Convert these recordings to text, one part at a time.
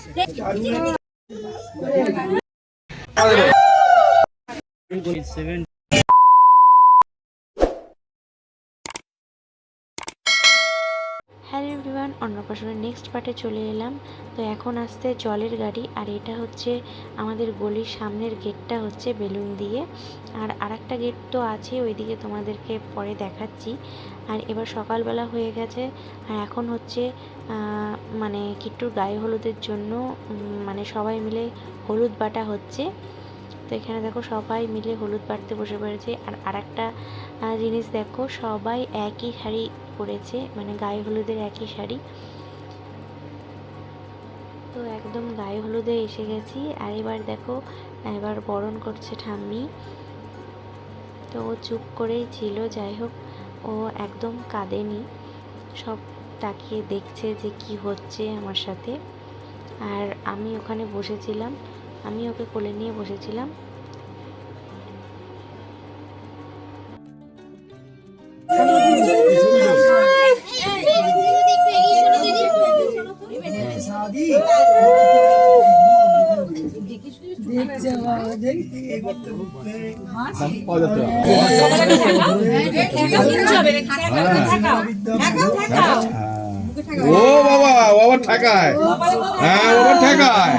Hello everyone, অন্নপ্রাশনের next পার্টে চলে এলাম। তো এখন আসছে জলের গাড়ি, আর এটা হচ্ছে আমাদের গলির সামনের গেটটা হচ্ছে বেলুন দিয়ে, আর আরেকটা গেট তো আছে ওইদিকে, তোমাদেরকে পরে দেখাচ্ছি। আর এবার সকালবেলা হয়ে গেছে, আর এখন হচ্ছে মানে কিট্টুর গায়ে হলুদের জন্য মানে সবাই মিলে হলুদ বাটা হচ্ছে। তো এখানে দেখো সবাই মিলে হলুদ বাটতে বসে পড়েছে। আর আরেকটা জিনিস দেখো, সবাই একই শাড়ি পরেছে, মানে গায়ে হলুদের একই শাড়ি। তো একদম গায়ে হলুদে এসে গেছি। আর এবার দেখো, এবার বরণ করছে ঠাম্মি। তো ও চুপ করেই ছিল, যাই হোক ও একদম কাঁদেনি, সব তাকিয়ে দেখছে যে কি হচ্ছে আমার সাথে। আর আমি ওখানে বসেছিলাম, আমি ওকে কোলে নিয়ে বসেছিলাম। ও বাবা, বাবা ঠাকায়, হ্যাঁ বাবা ঠাকায়।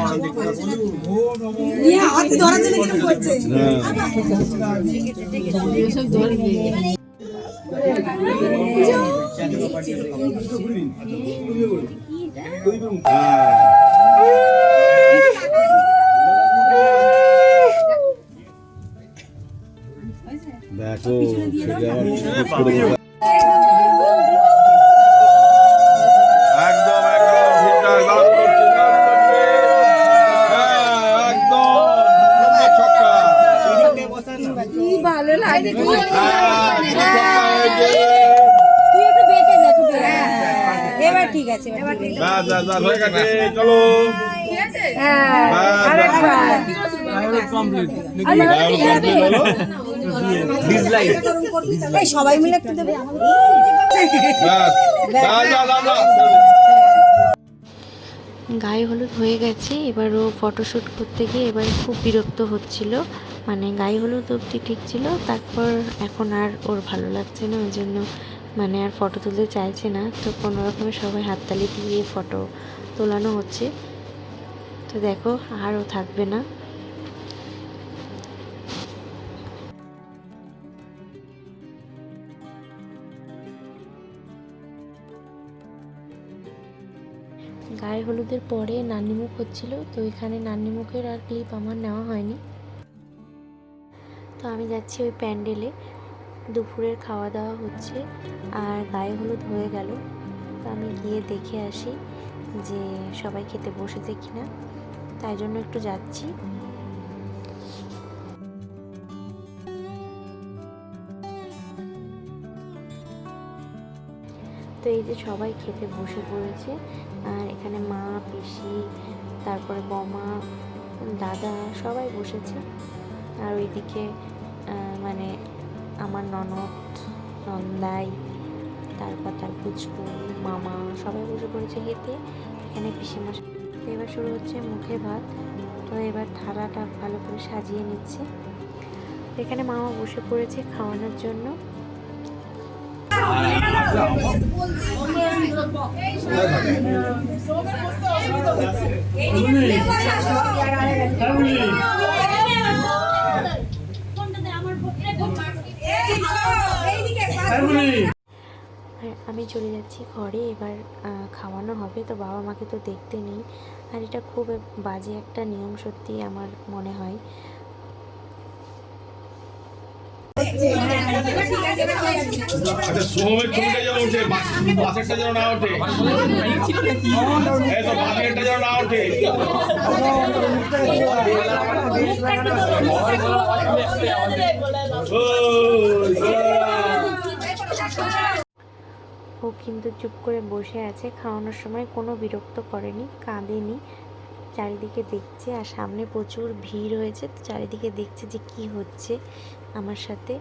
দেখো ভালো লাগে। এবার ঠিক আছে, চলো সবাই মিলে একটু দেবে। গায়ে হলুদ হয়ে গেছে, এবার ও ফটোশ্যুট করতে গিয়ে এবার খুব বিরক্ত হচ্ছিল। মানে গায়ে হলুদ অবধি ঠিক ছিল, তারপর এখন আর ওর ভালো লাগছে না, ওই জন্য মানে আর ফটো তুলতে চাইছে না। তো কোনো রকমের সবাই হাততালি দিয়ে ফটো তোলানো হচ্ছে। তো দেখো আর ও থাকবে না। গায়ে হলুদের পরে নান্নিমুখ হচ্ছিল, তো এখানে নান্নিমুখের আর ক্লিপ আমার নেওয়া হয়নি। তো আমি যাচ্ছি ওই প্যান্ডেলে, দুপুরের খাওয়া দাওয়া হচ্ছে আর গায়ে হলুদ হয়ে গেল। তো আমি গিয়ে দেখে আসি যে সবাই খেতে বসেছে কিনা, তাই জন্য একটু যাচ্ছি। তো এই যে সবাই খেতে বসে পড়েছে, আর এখানে মা, পিসি, তারপরে বমা, দাদা সবাই বসেছে। আর ওইদিকে মানে আমার ননদ, নন্দাই, তারপর তার পুচকু, মামা সবাই বসে পড়েছে খেতে। এখানে পিসিমা। তো এবার শুরু হচ্ছে মুখে ভাত। তো এবার থালাটা ভালো করে সাজিয়ে নিচ্ছে। এখানে মামা বসে পড়েছে খাওয়ানোর জন্য। আমি চলে যাচ্ছি ঘরে, এবার খাওয়ানো হবে। তো বাবা মাকে তো দেখতে নেই, আর এটা খুব বাজে একটা নিয়ম সত্যি আমার মনে হয়। আচ্ছা, সোমের ছবিটা যেন ওঠে, বাসেরটা যেন না ওঠে, এই তো বাসেরটা যেন না ওঠে। ও কিন্তু চুপ করে বসে আছে, খাওয়ানোর সময় কোনো বিরক্ত করেনি, কাঁদেনি, চারিদিকে দেখছে। আর সামনে প্রচুর ভিড় হয়েছে, তো চারিদিকে দেখছে যে কি হচ্ছে আমার সাথে।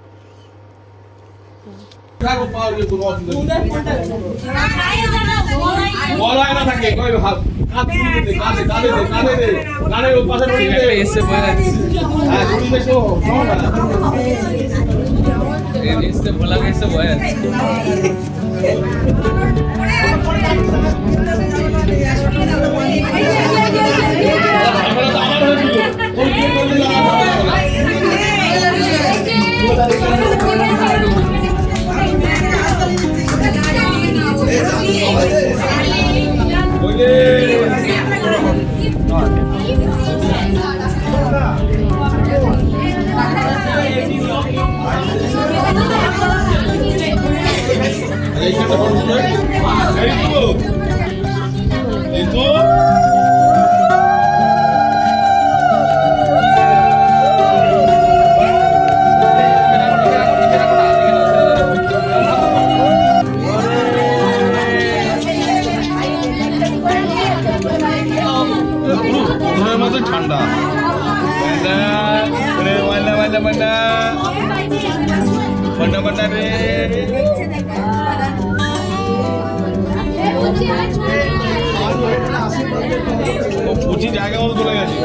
থাকে কানের পাশে এসে বয়ে যাচ্ছে হ্যাঁ তুমি দেখো এসে বলা গেছে বয়ে যাচ্ছে ঠান্ডা উঁচি জায়গা মতো চলে গেছে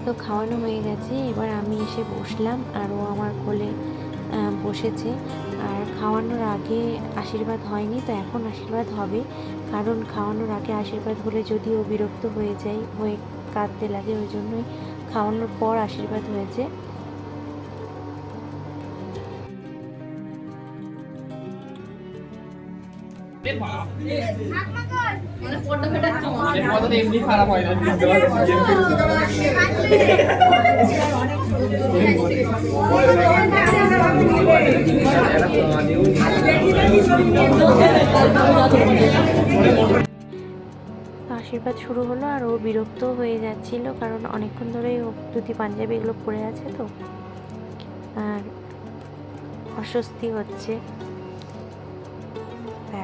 তো খাওয়ানো হয়ে গেছে, এবার আমি এসে বসলাম আর ও আমার কোলে বসেছে। আর খাওয়ানোর আগে আশীর্বাদ হয়নি, তো এখন আশীর্বাদ হবে। কারণ খাওয়ানোর আগে আশীর্বাদ হলে যদি ও বিরক্ত হয়ে যায়, হয়ে কাঁদতে লাগে, ওই জন্যই খাওয়ানোর পর আশীর্বাদ হয়েছে। এমনি খারাপ হয় না আশীর্বাদ শুরু হলো আর ও বিরক্ত হয়ে যাচ্ছিল, কারণ অনেকক্ষণ ধরেই ও ধুতি পাঞ্জাবি এগুলো পরে আছে, তো আর অস্বস্তি হচ্ছে।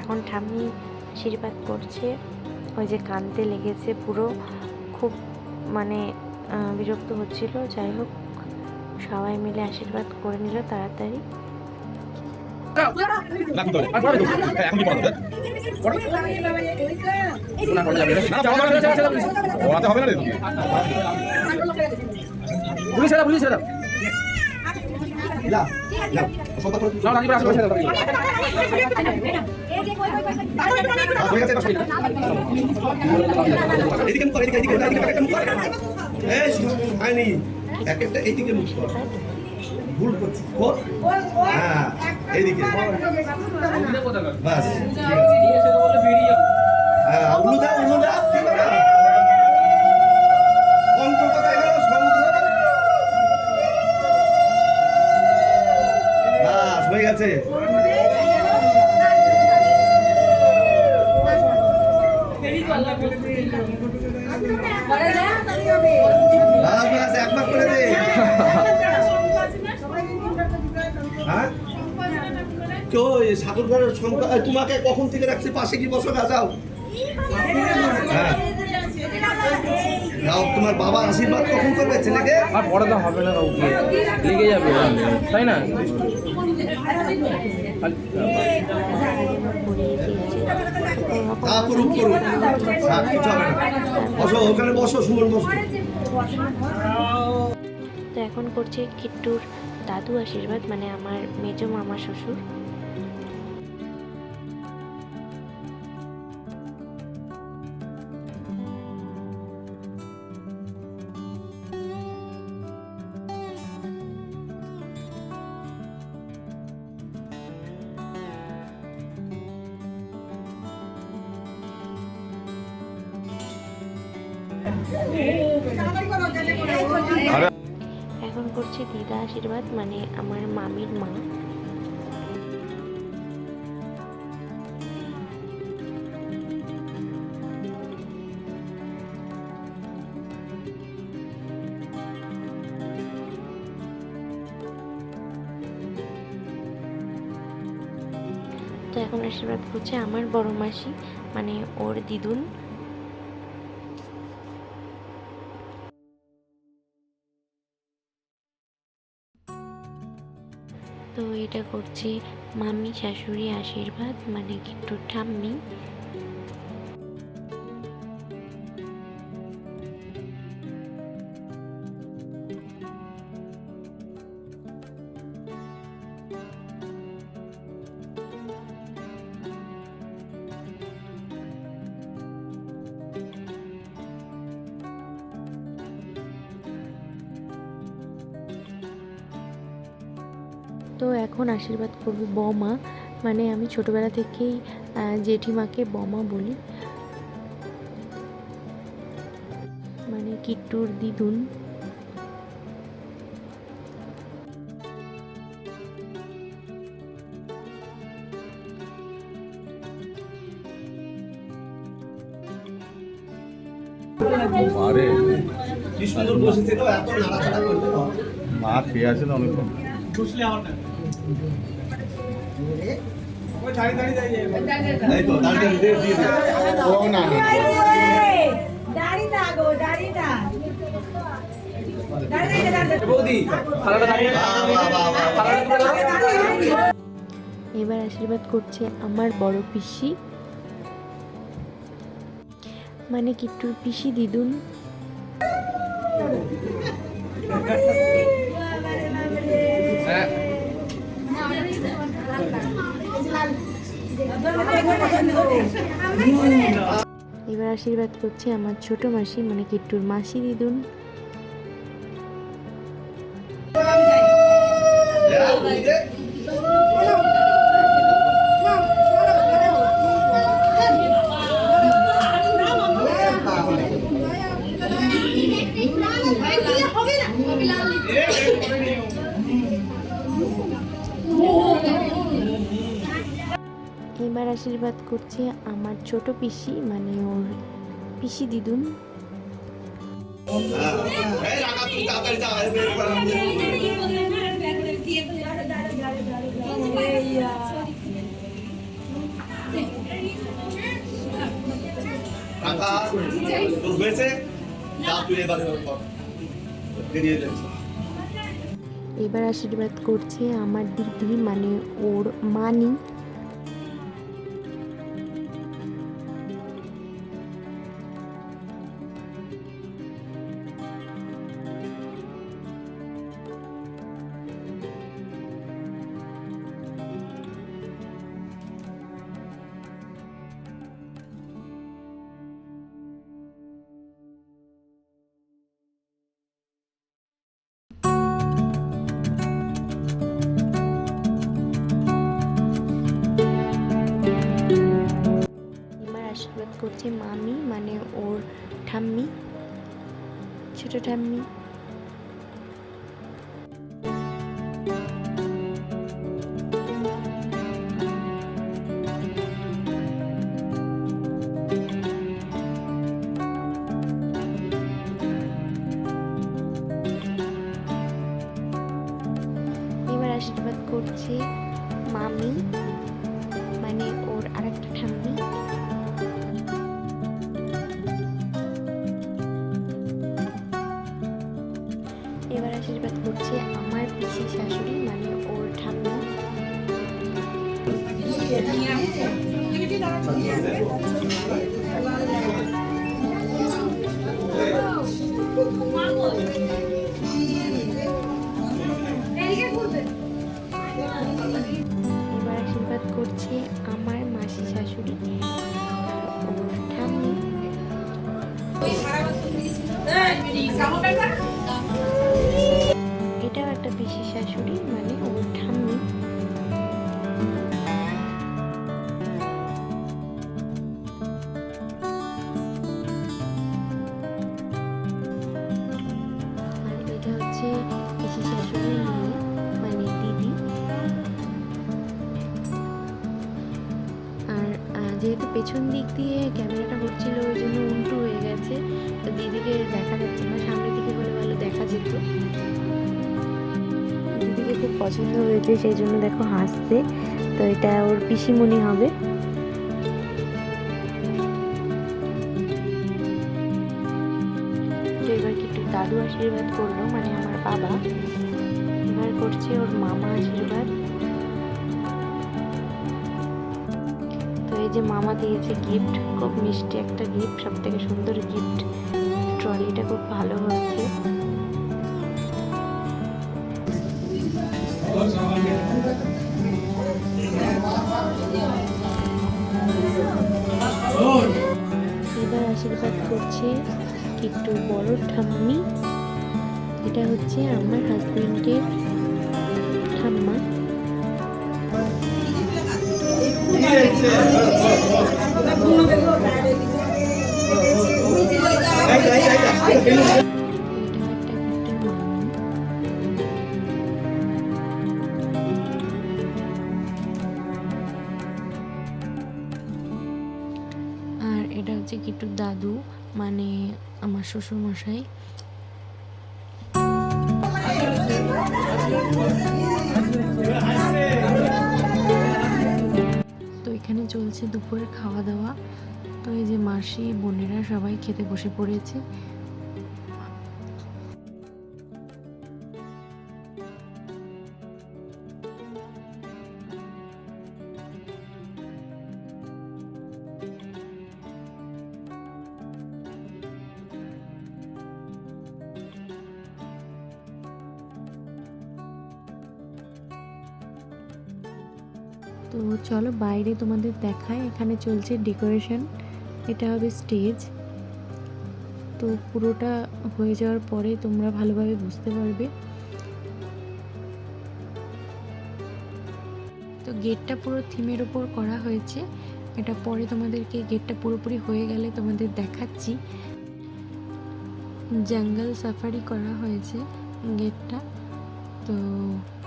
এখন ঠাম্মি আশীর্বাদ করছে, ওই যে কাঁদতে লেগেছে পুরো, খুব মানে বিরক্ত হচ্ছিল। যাই হোক, সবাই মিলে আশীর্বাদ করে নিল তাড়াতাড়ি। ভুল করছি, হ্যাঁ এইদিকে বাস, হ্যাঁ উলু দাও, উলু দাও, ঠিক আছে। বাস হয়ে গেছে। একবার করে দে। হ্যাঁ তো ঠাকুর ঘরের তোমাকে কখন থেকে রাখছি, পাশে কি বসো, যাও। হ্যাঁ তোমার বাবা আশীর্বাদ কখন করবে ছেলেকে? আর পরে তো হবে না, কাউকে লেগে যাবে, তাই না? করুক করুক, কিছু হবে না। বসো ওখানে, বসো সুমন, বসো। তো এখন করছে কিট্টুর দাদু আশীর্বাদ, মানে আমার মেজো মামা শ্বশুর। এখন করছে দিদা আশীর্বাদ, মানে আমার মামির মা। তো এখন আশীর্বাদ করছে আমার বড় মাসি, মানে ওর দিদুন। তো এটা করছে মামি শাশুড়ি আশীর্বাদ, মানে কিট্টুর ঠাম্মি। তো এখন আশীর্বাদ করবে বৌমা, মানে আমি ছোটবেলা থেকেই জেঠিমাকে বৌমা বলি, মানে কিট্টুর দিদুন। আরে কি সুন্দর বসেছিল, এত নাড়াচাড়া করতে মা খেয়ে আছে না অনেকক্ষণ। এই তো দাঁড়িয়ে দিয়ে দিয়ে দে। ও না না বৌদি থালাটা দাঁড়িয়ে বাহ, বাহ, বাহ। এবার আশীর্বাদ করছে আমার বড় পিসি, মানে কিট্টুর পিসি দিদুন। এবার আশীর্বাদ করছে আমার ছোট মাসি, মানে কিট্টুর মাসি দিদুন। এবার আশীর্বাদ করছে আমার ছোট পিসি, মানে ওর পিসি দিদুন। এই রাখা তুই তাড়াতাড়ি যা, এই বের কর রাখা তোর হয়েছে, যা তুই এবারে বেরিয়ে যাচ্ছে। এবার আশীর্বাদ করছে আমার দিদি, মানে ওর মানি। আশীর্বাদ করছে মামি, মানে ওর ঠাম্মি, ছোট ঠাম্মি। এবার আশীর্বাদ করছে মামি, মানে ওর আরেকটা ঠাম্মি। এবার আশীর্বাদ করছে আমার পিসি শাশুড়ি, মানে ওর ঠাম্মি। এই এবার আশীর্বাদ করছে আমার মাসি শাশুড়ি আর ওর ঠাম্মি। এটাও একটা পিসি শাশুড়ি মানে ওর ঠাম্মি। আর এটা হচ্ছে পিসি শাশুড়ির মেয়ে মানে দিদি। আর যেহেতু পেছন দিক দিয়ে ক্যামেরাটা হচ্ছিল ওই জন্য উল্টো হয়ে গেছে, তো দিদিকে দেখা যাচ্ছে না, সামনের দিকে বলে ভালো দেখা যেত। দিদিকে খুব পছন্দ হয়েছে সেই জন্য দেখো হাসছে, তো এটা ওর পিসিমণি হবে। তো এবার কি একটু দাদু আশীর্বাদ করলো মানে আমার বাবা, এবার করছে ওর মামা আশীর্বাদ। তো এই যে মামা দিয়েছে গিফট, খুব মিষ্টি একটা গিফট, সব থেকে সুন্দর গিফট। ট্রলিটা খুব ভালো হয়েছে। এবার আশীর্বাদ করছে একটু বড় ঠাম্মি, এটা হচ্ছে আমার হাজবেন্ডের ঠাম্মা। আর এটা হচ্ছে কিট্টুর দাদু মানে আমার শ্বশুর মশাই। তো এখানে চলছে দুপুরের খাওয়া দাওয়া। তো এই যে মাসি বোনেরা সবাই খেতে বসে পড়েছে। তো চলো বাইরে তোমাদের দেখায়, এখানে চলছে ডেকোরেশন, এটা হবে স্টেজ। তো পুরোটা হয়ে যাওয়ার পরে তোমরা ভালোভাবে বুঝতে পারবে। তো গেটটা পুরো থিমের উপর করা হয়েছে, এটা পরে তোমাদেরকে গেটটা পুরোপুরি হয়ে গেলে তোমাদের দেখাচ্ছি। জঙ্গল সাফারি করা হয়েছে গেটটা, তো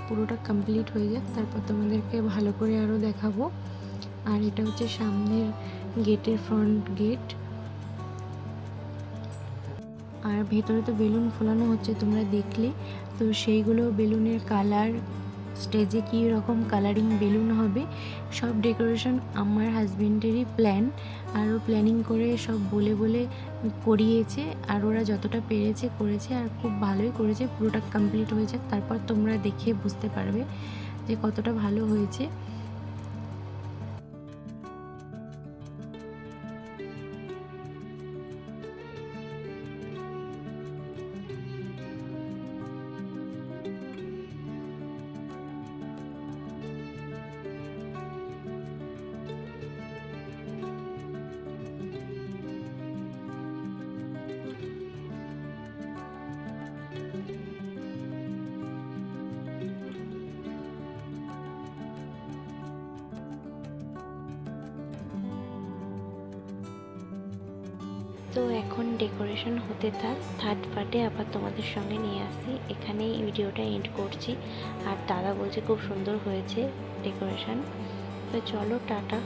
পুরোটা কমপ্লিট হয়ে যাক তারপর তোমাদেরকে ভালো করে আরও দেখাবো। আর এটা হচ্ছে সামনের গেটের ফ্রন্ট গেট। আর ভেতরে তো বেলুন ফোলানো হচ্ছে তোমরা দেখলে, তো সেইগুলো বেলুনের কালার, স্টেজে কী রকম কালারিং বেলুন হবে, সব ডেকোরেশন আমার হাজবেন্ডেরই প্ল্যান। আর ও প্ল্যানিং করে সব বলে বলে করিয়েছে, আর ওরা যতটা পেরেছে করেছে, আর খুব ভালোই করেছে। পুরোটা কমপ্লিট হয়ে যাক তারপর তোমরা দেখে বুঝতে পারবে যে কতটা ভালো হয়েছে। তো এখন ডেকোরেশন হতে থাক, থার্ড পার্টে আবার তোমাদের সঙ্গে নিয়ে আসি। এখানেই ভিডিওটা এন্ড করছি। আর দাদা বলছে খুব সুন্দর হয়েছে ডেকোরেশন। তো চলো টাটা।